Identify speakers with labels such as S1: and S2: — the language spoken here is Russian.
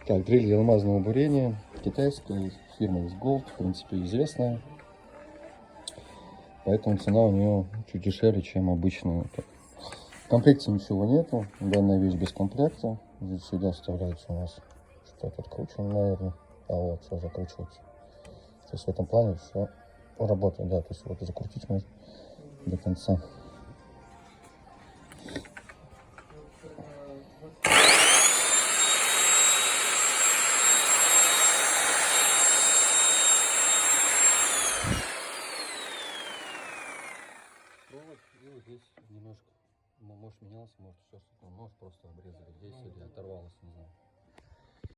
S1: Так, дрель для алмазного бурения. Китайская фирма X-Gold, в принципе, известная. Поэтому цена у нее чуть дешевле, чем обычная. В комплекте ничего нету. Данная вещь без комплекта. Здесь всегда вставляется у нас что-то откручено, наверное. А вот, все закручивается. То есть в этом плане все работает, да. То есть вот закрутить можно до конца. Провод, и вот здесь немножко, может менялся, может еще что-то, может просто обрезали здесь или оторвалось, не знаю.